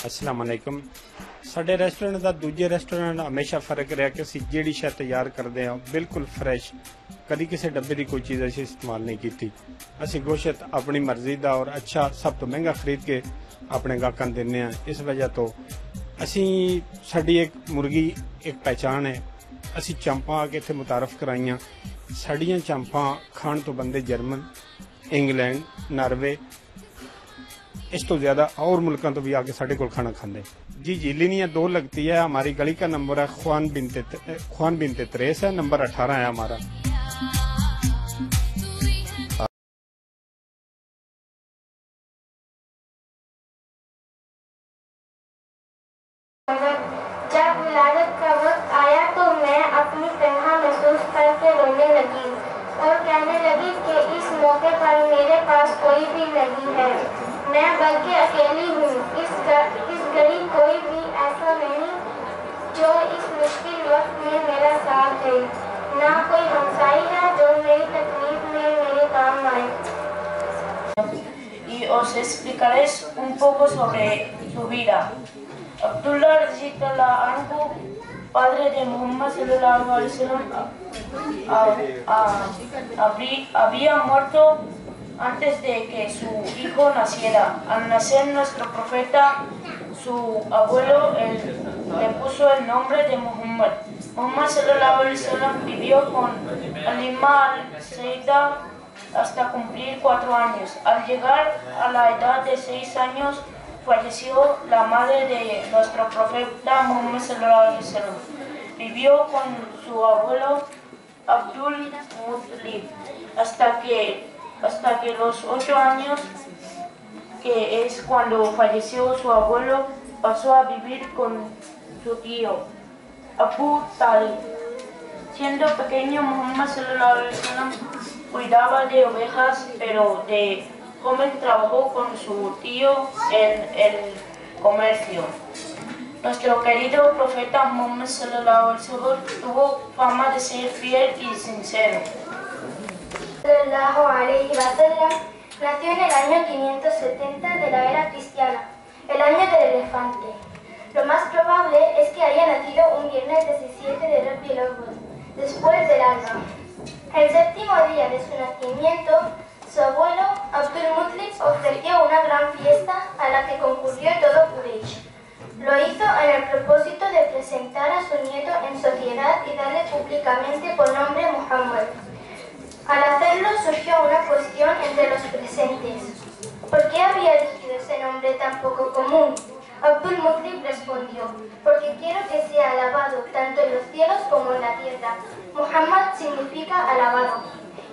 अस्सलाम वालेकुम। ਸਾਡੇ ਰੈਸਟੋਰੈਂਟ ਦਾ ਦੂਜੇ ਰੈਸਟੋਰੈਂਟ ਹਮੇਸ਼ਾ ਫਰਕ ਰਿਹਾ ਕਿ ਅਸੀਂ ਜਿਹੜੀ ਸ਼ੈ ਤਿਆਰ ਕਰਦੇ ਹਾਂ ਬਿਲਕੁਲ ਫਰੈਸ਼, ਕਦੀ ਕਿਸੇ ਡੱਬੇ ਦੀ ਕੋਈ ਚੀਜ਼ ਅਸੀਂ ਇਸਤੇਮਾਲ ਨਹੀਂ ਕੀਤੀ। ਅਸੀਂ ਗੋਸ਼ਤ ਆਪਣੀ ਮਰਜ਼ੀ ਦਾ ਔਰ ਅੱਛਾ ਸਭ ਤੋਂ ਮਹਿੰਗਾ ਖਰੀਦ ਕੇ ਆਪਣੇ ਗਾਹਕਾਂ ਨੂੰ ਦਿੰਦੇ ਹਾਂ। ਇਸ ਵਜ੍ਹਾ ਤੋਂ ਅਸੀਂ ਸਾਡੀ ਇੱਕ ਮੁਰਗੀ ਇੱਕ ਪਹਿਚਾਣ ਹੈ। ਅਸੀਂ ਚਾਂਪਾਂ ਆ ਕੇ ਇੱਥੇ ਮੁਤਾਰਫ ਕਰਾਈਆਂ। ਸਾਡੀਆਂ ਚਾਂਪਾਂ ਖਾਣ ਤੋਂ ਬੰਦੇ German, England, Norway, اس تو زیادہ اور ملکوں تو بھی آ کے ساڑھے کو کھانا کھاندے۔ جی لینیا 2 لگتی ہے۔ ہماری گلی کا نمبر ہے خوان بنت تریس ہے، نمبر 18 ہے ہمارا۔ جب ولادت کا وقت آیا تو میں اپنی تنہا محسوس کر کے رونے لگی اور کہنے لگی کہ اس موقع پر میرے پاس کوئی بھی نہیں ہے، میں بلکہ اکیلی ہوں۔ اس گھڑی کوئی بھی ایسا نہیں جو اس مشکل وقت میں میرا ساتھ دے، نہ کوئی ہمسائی ہے جو میری تکلیف میں میرے کام آئے۔ Y os explicaré un poco sobre su vida. Abdullah radhiyallahu anhu, padre de Muhammad sallallahu alaihi wasallam, había muerto antes de que su hijo naciera. Al nacer nuestro profeta, su abuelo le puso el nombre de Muhammad. Muhammad sallallahu alaihi wasallam vivió con Halima al-Saida hasta cumplir 4 años. Al llegar a la edad de 6 años, falleció la madre de nuestro profeta Muhammad sallallahu alaihi wasallam. Vivió con su abuelo Abdul Muttalib hasta que los 8 años, que es cuando falleció su abuelo, pasó a vivir con su tío Abu Talib. Siendo pequeño, Muhammad sallallahu alaihi wasallam cuidaba de ovejas, pero de joven trabajó con su tío en el comercio. Nuestro querido profeta Muhammad sallallahu alaihi wasallam tuvo fama de ser fiel y sincero. Sallallahu alaihi wasallam nació en el año 570 de la era cristiana, el año del elefante. Lo más probable es que haya nacido un viernes 17 de Rabiul Awwal, después del alba. El 7º día de su nacimiento, su abuelo Abdul Muttalib ofreció una gran fiesta a la que concurrió todo Quraysh. Lo hizo en el propósito de presentar a su nieto en sociedad y darle públicamente por nombre Muhammad. Al hacerlo surgió una cuestión entre los presentes. ¿Por qué había elegido ese nombre tan poco común? Abdul Muttalib respondió: porque quiero que sea alabado tanto en los cielos como en la tierra. Muhammad significa alabado.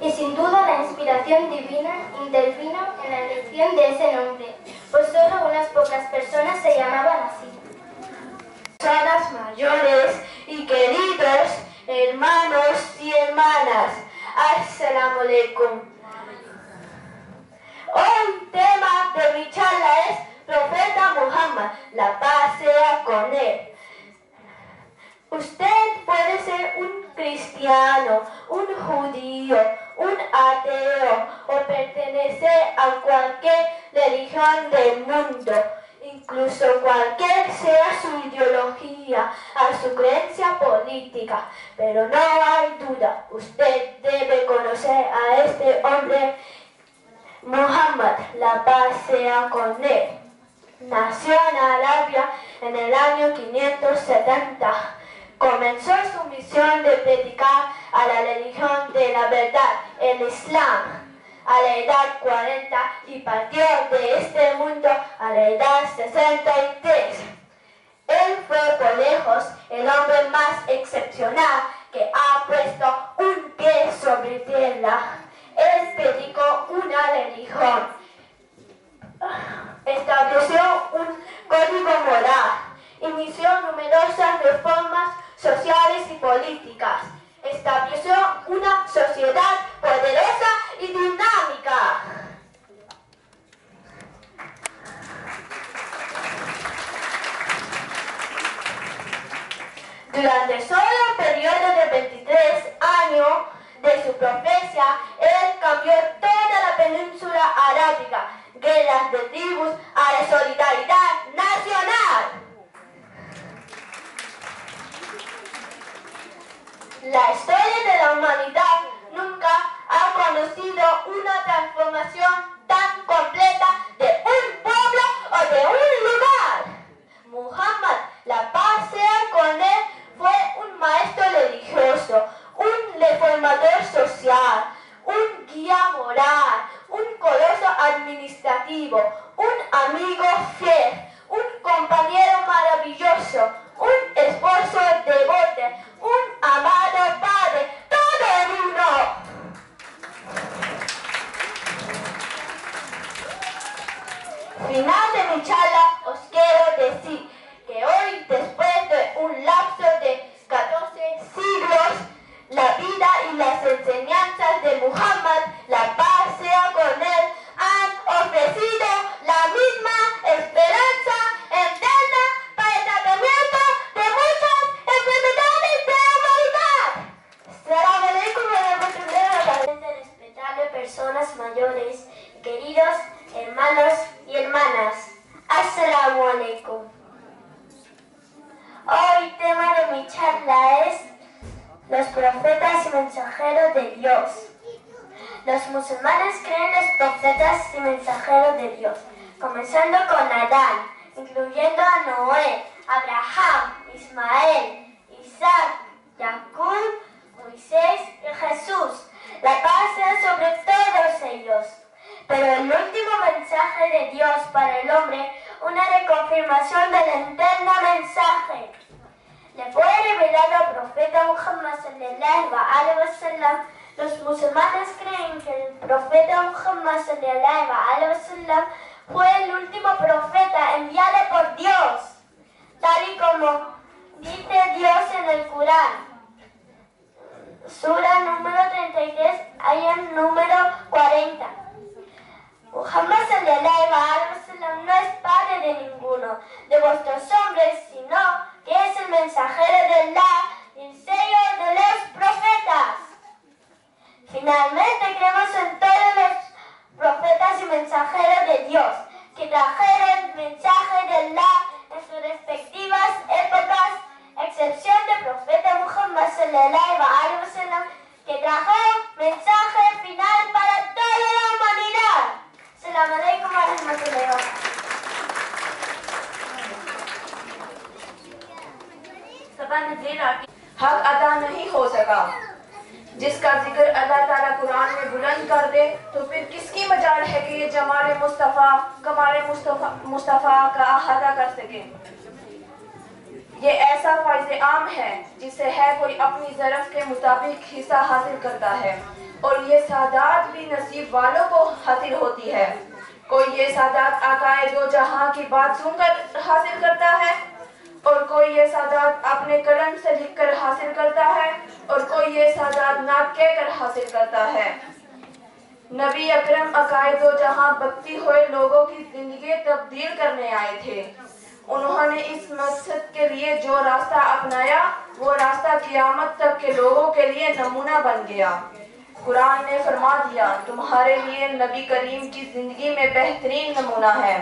Y sin duda la inspiración divina intervino en la elección de ese nombre, pues solo unas pocas personas se llamaban así. Personas mayores y queridos hermanos y hermanas, Assalamu alaikum. Hoy tema de mi charla es Profeta Muhammad, la paz sea con él. Usted puede ser un cristiano, un judío, un ateo o pertenecer a cualquier religión del mundo, incluso cualquier sea su ideología, a su creencia política. Pero no hay duda, usted debe conocer a este hombre, Muhammad, la paz sea con él. Nació en Arabia en el año 570. Comenzó su misión de predicar a la religión de la verdad, el Islam, a la edad 40 y partió de este mundo a la edad 63. Él fue por lejos el hombre más excepcional que ha puesto un pie sobre tierra. Él predicó una religión, estableció un código moral, inició numerosas reformas sociales y políticas, estableció una sociedad poderosa y dinámica. Durante solo el periodo de 23 años de su profecía, él cambió toda la península arábiga, guerras de tribus a la solidaridad nacional. La historia de la humanidad nunca ha conocido una transformación tan completa de un pueblo o de un lugar. Muhammad, la paz sea con él, fue un maestro religioso, un reformador social, un guía moral, un coloso administrativo, un amigo fiel, un compañero maravilloso, un esposo devoto, un amado padre, todo en uno. Final de mi charla, os quiero decir que hoy, después de un lapso de 14 siglos, la vida y las enseñanzas de Muhammad, la paz sea con él, han ofrecido la misma esperanza eterna para el tratamiento de muchas enfermedades de la humanidad. Assalamu alaikum wa rahmatullahi wa barakatuh. Respetable personas mayores, queridos hermanos y hermanas, Assalamu alaikum. Hoy el tema de mi charla es los profetas y mensajeros de Dios. Los musulmanes creen en los profetas y mensajeros de Dios, comenzando con Adán, incluyendo a Noé, Abraham, Ismael, Isaac, Jacob, Moisés y Jesús. La paz sea sobre todos ellos. Pero el último mensaje de Dios para el hombre, una reconfirmación del eterno mensaje, le fue revelado al profeta Muhammad sallallahu alaihi wasallam. Los musulmanes creen que el profeta Muhammad sallallahu alaihi wasallam fue el último profeta enviado por Dios, tal y como dice Dios en el Corán. Sura número 33, ayat número 40. Muhammad sallallahu alaihi wasallam no es padre de ninguno de vuestros hombres, sino que es el mensajero de Allah y el sello de los profetas. Finalmente creemos en todos los profetas y mensajeros de Dios que trajeron el mensaje de Allah en sus respectivas épocas, excepción del profeta Muhammad sallallahu alaihi wasallam, que trajo mensaje final para toda la humanidad. Assalamu alaikum wa rahmatullahi wa barakatuh. حق ادا نہیں ہو سکا. جس کا ذکر اللہ تعالیٰ قرآن میں بلند کر دے تو پھر کس کی مجال ہے کہ یہ جمال مصطفیٰ کمال مصطفیٰ کا احاطہ کر سکے. یہ ایسا فیض عام ہے جسے ہے کوئی اپنی ظرف کے مطابق حصہ حاصل کرتا ہے، اور یہ سعادت بھی نصیب والوں کو حاصل ہوتی ہے. کوئی یہ سعادت آقائے دو جہاں کی بات سن کر حاصل کرتا ہے، اور کوئی یہ سعادت اپنے قلم سے لکھ کر حاصل کرتا ہے، اور کوئی یہ سعادت نعت کہہ کر حاصل کرتا ہے. نبی اکرم عقائد و جہاں بکتی ہوئے لوگوں کی زندگی تبدیل کرنے آئے تھے. انہوں نے اس مقصد کے لیے جو راستہ اپنایا وہ راستہ قیامت تک کے لوگوں کے لیے نمونہ بن گیا. قرآن نے فرما دیا تمہارے لیے نبی کریم کی زندگی میں بہترین نمونہ ہے.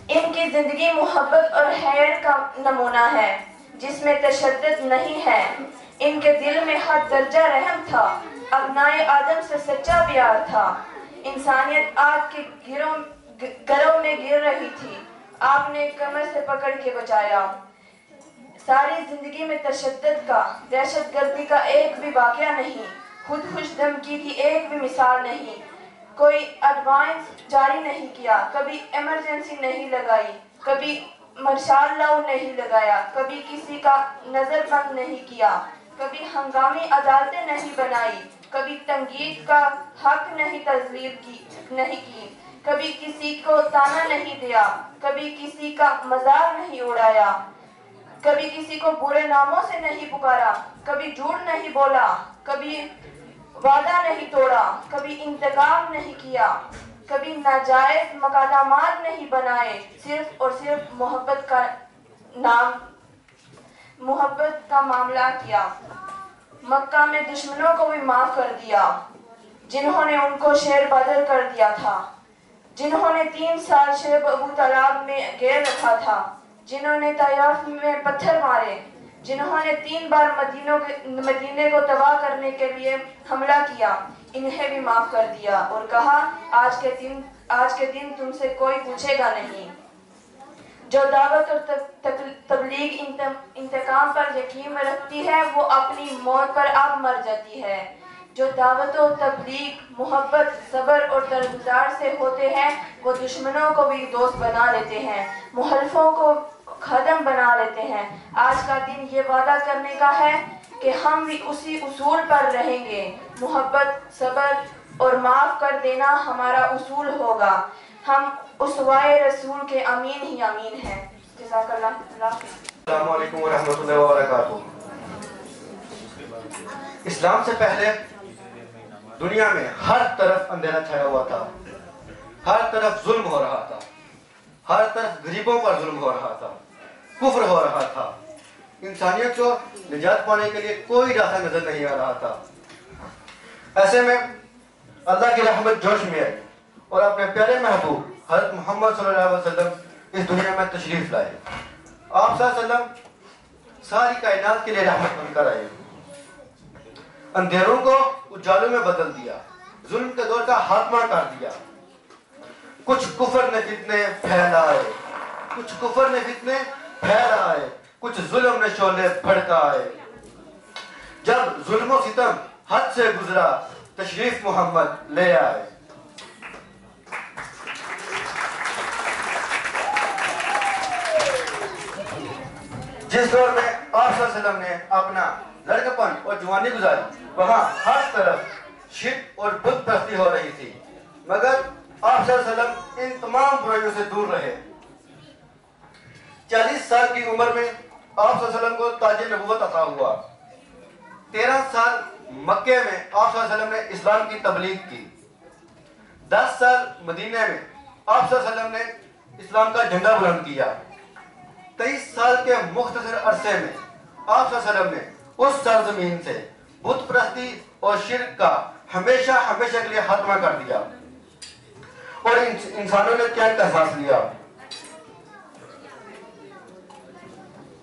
ان کی زندگی محبت اور خیر کا نمونہ ہے جس میں تشدد نہیں ہے. ان کے دل میں حد درجہ رحم تھا. ابنائے آدم سے سچا پیار تھا. انسانیت آگ کے گروں میں گر رہی تھی. آپ نے کمر سے پکڑ کے بچایا. ساری زندگی میں تشدد کا، دہشت گردی کا ایک بھی واقعہ نہیں. خود خوش دھمکی کی ایک بھی مثال نہیں. کوئی ایڈوانس جاری نہیں کیا. کبھی ایمرجنسی نہیں لگائی. کبھی مارشل لاء نہیں لگایا. کبھی کسی کا نظر بند نہیں کیا. کبھی ہنگامی عدالتیں نہیں بنائی. کبھی تنقید کا حق نہیں تسلیم نہیں کی. کبھی کسی کو تانا نہیں دیا. کبھی کسی کا مذاق نہیں اڑایا. کبھی کسی کو برے ناموں سے نہیں پکارا. کبھی جھوٹ نہیں بولا. کبھی وعدہ نہیں توڑا. کبھی انتقام نہیں کیا. کبھی ناجائز مکالمات نہیں بنائے. صرف اور صرف محبت کا معاملہ کیا. مکہ میں دشمنوں کو بھی معاف کر دیا جنہوں نے ان کو شیر بدر کر دیا تھا. جنہوں نے 3 سال شعیب ابو طالب میں گیر رکھا تھا، جنہوں نے طائف میں پتھر مارے، جنہوں نے 3 بار مدینے کو تباہ کرنے کے لیے حملہ کیا، انہیں بھی معاف کر دیا اور کہا آج کے دن تم سے کوئی پوچھے گا نہیں۔ جو دعوت اور تبلیغ انتقام پر یقین رکھتی ہے وہ اپنی موت پر اب مر جاتی ہے۔ جو دعوت و تبلیغ محبت، صبر اور طرفدار سے ہوتے ہیں وہ دشمنوں کو بھی دوست بنا لیتے ہیں، مخالفوں کو خادم بنا لیتے ہیں۔ آج کا دن یہ وعدہ کرنے کا ہے کہ ہم بھی اسی اصول پر رہیں گے۔ محبت، صبر اور معاف کر دینا ہمارا اصول ہوگا۔ ہم اسوائے رسول کے امین ہی امین ہیں۔ جزاک اللہ۔ السلام علیکم ورحمۃ اللہ وبرکاتہ۔ اسلام سے پہلے دنیا میں ہر طرف اندھیرا چھایا ہوا تھا، ہر طرف ظلم ہو رہا تھا، ہر طرف غریبوں پر ظلم ہو رہا تھا، کفر ہو رہا تھا، انسانیت کو نجات پانے کے لیے کوئی راستہ نظر نہیں آ رہا تھا۔ ایسے میں اللہ کی رحمت جوش میں آئی اور اپنے پیارے محبوب حضرت محمد صلی اللہ علیہ وسلم اس دنیا میں تشریف لائے۔ آپ صلی اللہ علیہ وسلم ساری کائنات کے لیے رحمت بن کر آئے، اندھیروں کو اجالوں میں بدل دیا، ظلم کے دور کا خاتمہ کر دیا۔ کچھ کفر نے فتنے پھیلائے، کچھ کفر نے فتنے پھیلائے، کچھ ظلم نے شعلے بھڑکائے۔ جب ظلم و ستم حد سے گزرا تشریف محمد لے آئے۔ جس دور میں آپ صلی اللہ علیہ وسلم نے اپنا لڑکپن اور جوانی گزاری وہاں ہر طرف شرک اور بت پرستی ہو رہی تھی، مگر آپ صلی اللہ علیہ وسلم ان تمام برائیوں سے دور رہے۔ 40 سال کی عمر میں آپ صلی اللہ علیہ وسلم کو تاج نبوت عطا ہوا۔ 13 سال مکے میں آپ صلی اللہ علیہ وسلم نے اسلام کی تبلیغ کی۔ 10 سال مدینہ میں آپ صلی اللہ علیہ وسلم نے اسلام کا جھنڈا بلند کیا۔ 23 سال کے مختصر عرصے میں آپ صلی اللہ علیہ وسلم نے اس سرزمین سے بت پرستی اور شرک کا ہمیشہ ہمیشہ کے لیے خاتمہ کر دیا اور انسانوں نے کیا احساس لیا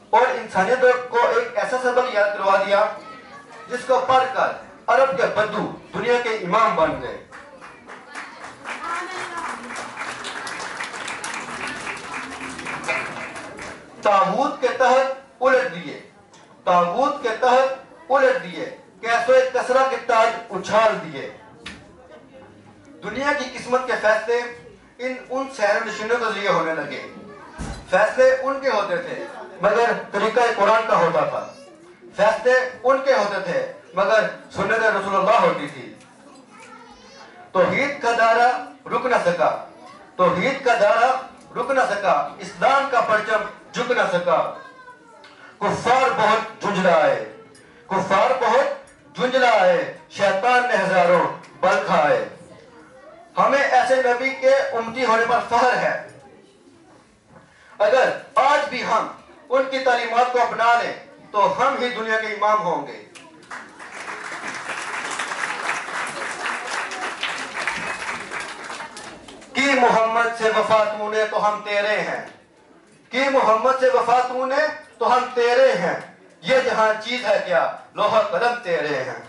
اور انسانیت کو ایک ایسا سبق یاد کروا دیا جس کو پڑھ کر عرب کے بدو دنیا کے امام بن گئے۔ طاغوت کے تحت الٹ دیے، طاغوت کے تحت الٹ دیے، کیسو کسرا کے تاج اچھال دیے۔ دنیا کی قسمت کے فیصلے ان سحر نشینوں کے ذریعے ہونے لگے۔ فیصلے ان کے ہوتے تھے مگر طریقہ قرآن کا ہوتا تھا، فیصلے ان کے ہوتے تھے مگر سنت رسول اللہ ہوتی تھی۔ توحید کا دائرہ رک نہ سکا، توحید کا دائرہ رک نہ سکا، اسلام کا پرچم جھک نہ سکا۔ کفار بہت جھنجھلائے، کفار بہت جھنجھلائے، شیطان نے ہزاروں بل کھائے۔ ہمیں ایسے نبی کے امتی ہونے پر فخر ہے۔ اگر آج بھی ہم ان کی تعلیمات کو اپنا لیں تو ہم ہی دنیا کے امام ہوں گے۔ کی محمد سے وفا تو نے تو ہم تیرے ہیں، کی محمد سے وفا تو نے تو ہم تیرے ہیں، یہ جہاں چیز ہے کیا لوح قلم تیرے ہیں۔